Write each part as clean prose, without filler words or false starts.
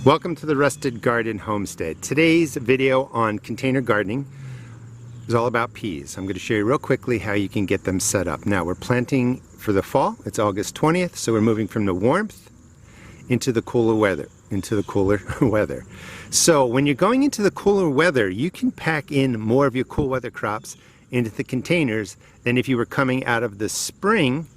Welcome to the Rusted Garden Homestead. Today's video on container gardening is all about peas. I'm going to show you real quickly how you can get them set up. Now we're planting for the fall. It's August 20th, so we're moving from the warmth into the cooler weather. So when you're going into the cooler weather, you can pack in more of your cool weather crops into the containers than if you were coming out of the spring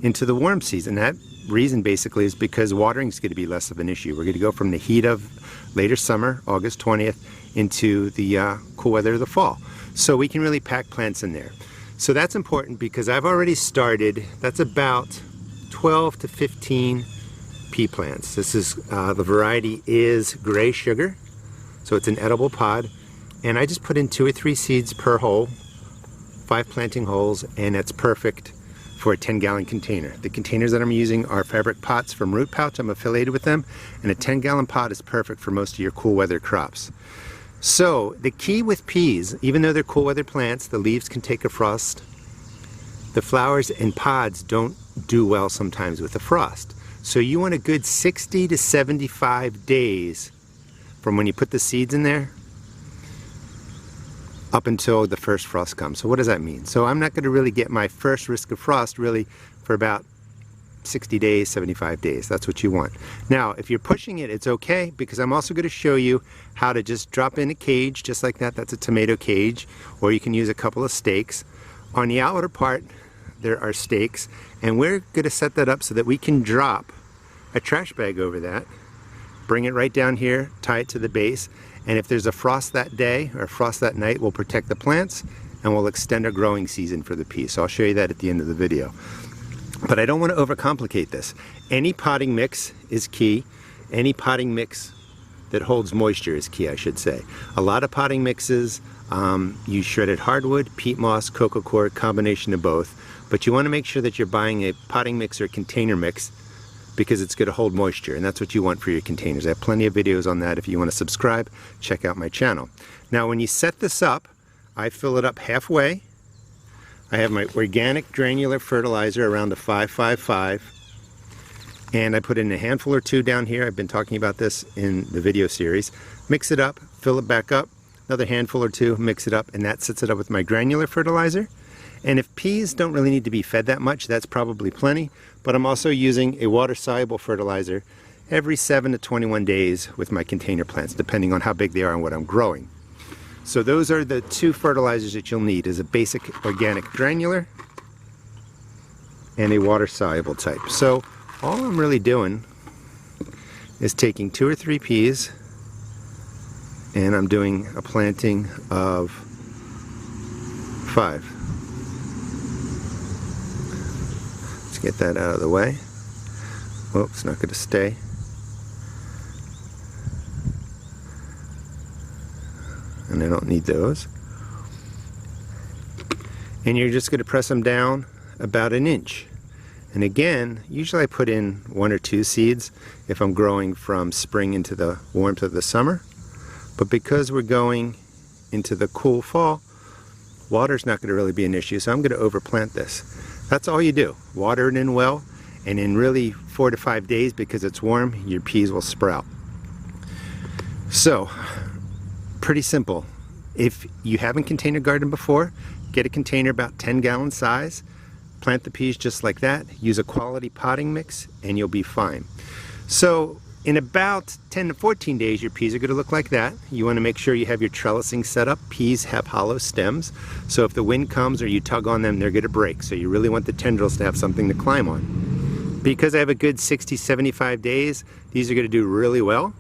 into the warm season. That reason basically is because watering is going to be less of an issue. We're going to go from the heat of later summer, August 20th, into the cool weather of the fall. So we can really pack plants in there. So that's important because I've already started, that's about 12 to 15 pea plants. This is, the variety is gray sugar, so it's an edible pod. And I just put in 2 or 3 seeds per hole, 5 planting holes, and that's perfect for a 10-gallon container. The containers that I'm using are fabric pots from Root Pouch. I'm affiliated with them, and a 10-gallon pot is perfect for most of your cool weather crops. So the key with peas, even though they're cool weather plants, the leaves can take a frost. The flowers and pods don't do well sometimes with the frost. So you want a good 60 to 75 days from when you put the seeds in there up until the first frost comes. So what does that mean? So I'm not going to really get my first risk of frost really for about 60 days, 75 days. That's what you want. Now, if you're pushing it, it's okay, because I'm also going to show you how to just drop in a cage just like that. That's a tomato cage, or you can use a couple of stakes. On the outer part, there are stakes, and we're going to set that up so that we can drop a trash bag over that, bring it right down here, tie it to the base, and if there's a frost that day or frost that night, we'll protect the plants and we'll extend our growing season for the peas. So I'll show you that at the end of the video. But I don't want to overcomplicate this. Any potting mix is key. Any potting mix that holds moisture is key, I should say. A lot of potting mixes use shredded hardwood, peat moss, coco coir, combination of both. But you want to make sure that you're buying a potting mix or container mix, because it's going to hold moisture, and that's what you want for your containers. I have plenty of videos on that. If you want to subscribe, check out my channel. Now when you set this up, I fill it up halfway. I have my organic granular fertilizer around a 555, and I put in a handful or 2 down here. I've been talking about this in the video series. Mix it up, fill it back up, another handful or 2, mix it up, and that sets it up with my granular fertilizer. And if peas don't really need to be fed that much, that's probably plenty. But I'm also using a water-soluble fertilizer every 7 to 21 days with my container plants, depending on how big they are and what I'm growing. So those are the 2 fertilizers that you'll need, is a basic organic granular and a water-soluble type. So all I'm really doing is taking 2 or 3 peas, and I'm doing a planting of 5. Get that out of the way. Oh, it's not going to stay. And I don't need those. And you're just going to press them down about 1 inch. And again, usually I put in 1 or 2 seeds if I'm growing from spring into the warmth of the summer. But because we're going into the cool fall, water's not going to really be an issue, so I'm going to overplant this. That's all you do. Water it in well, and in really 4 to 5 days, because it's warm, your peas will sprout. So, pretty simple. If you haven't container gardened before, get a container about 10-gallon size, plant the peas just like that, use a quality potting mix, and you'll be fine. So, in about 10 to 14 days, your peas are going to look like that. You want to make sure you have your trellising set up. Peas have hollow stems, so if the wind comes or you tug on them, they're going to break. So you really want the tendrils to have something to climb on. Because I have a good 60-75 days, these are going to do really well.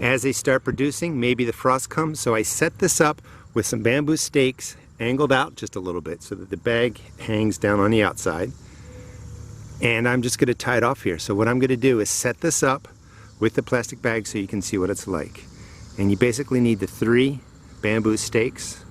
As they start producing, maybe the frost comes, so I set this up with some bamboo stakes angled out just a little bit so that the bag hangs down on the outside. And I'm just going to tie it off here. So what I'm going to do is set this up with the plastic bag so you can see what it's like. And you basically need the 3 bamboo stakes.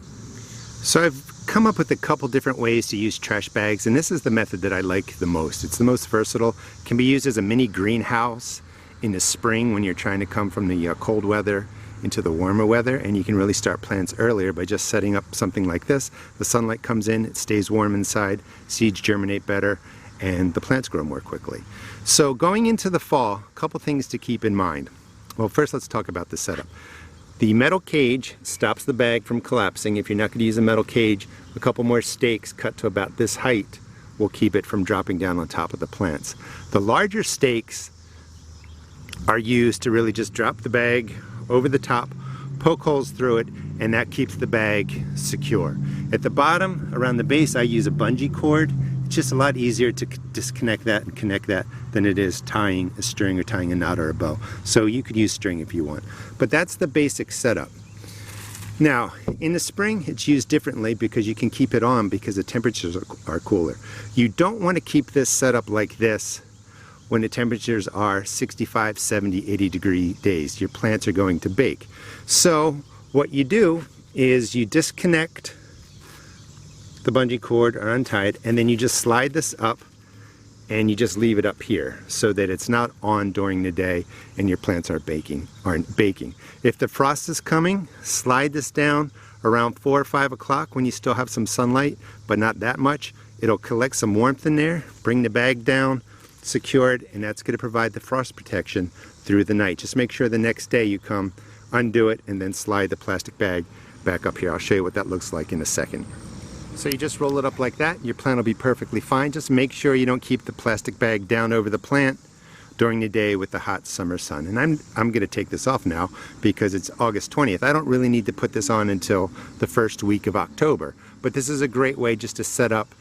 So I've come up with a couple different ways to use trash bags, and this is the method that I like the most. It's the most versatile. It can be used as a mini greenhouse in the spring when you're trying to come from the cold weather into the warmer weather, and you can really start plants earlier by just setting up something like this. The sunlight comes in, it stays warm inside, seeds germinate better, and the plants grow more quickly. So going into the fall, a couple things to keep in mind. Well, first let's talk about the setup. The metal cage stops the bag from collapsing. If you're not going to use a metal cage, a couple more stakes cut to about this height will keep it from dropping down on top of the plants. The larger stakes are used to really just drop the bag over the top, poke holes through it, and that keeps the bag secure. At the bottom, around the base, I use a bungee cord. It's just a lot easier to disconnect that and connect that than it is tying a string or tying a knot or a bow. So you could use string if you want. But that's the basic setup. Now, in the spring, it's used differently because you can keep it on because the temperatures are cooler. You don't want to keep this set up like this when the temperatures are 65, 70, 80 degree days. Your plants are going to bake. So what you do is you disconnect the bungee cord or untie it, and then you just slide this up and you just leave it up here so that it's not on during the day and your plants aren't baking. If the frost is coming, slide this down around 4 or 5 o'clock when you still have some sunlight, but not that much. It'll collect some warmth in there, bring the bag down, secure it, and that's going to provide the frost protection through the night. Just make sure the next day you come, undo it, and then slide the plastic bag back up here. I'll show you what that looks like in a second. So you just roll it up like that, your plant will be perfectly fine. Just make sure you don't keep the plastic bag down over the plant during the day with the hot summer sun. And I'm going to take this off now because it's August 20th. I don't really need to put this on until the first week of October. But this is a great way just to set up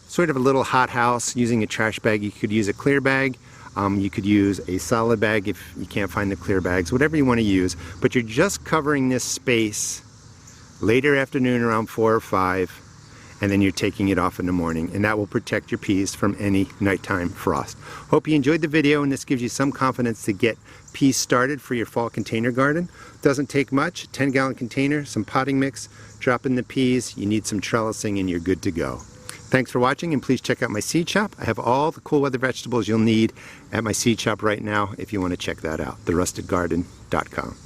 sort of a little hothouse using a trash bag. You could use a clear bag. You could use a solid bag if you can't find the clear bags, whatever you want to use. But you're just covering this space later afternoon around 4 or 5. And then you're taking it off in the morning, and that will protect your peas from any nighttime frost. Hope you enjoyed the video, and this gives you some confidence to get peas started for your fall container garden. Doesn't take much, 10-gallon container, some potting mix, drop in the peas, you need some trellising, and you're good to go. Thanks for watching, and please check out my seed shop. I have all the cool weather vegetables you'll need at my seed shop right now if you want to check that out, therustedgarden.com.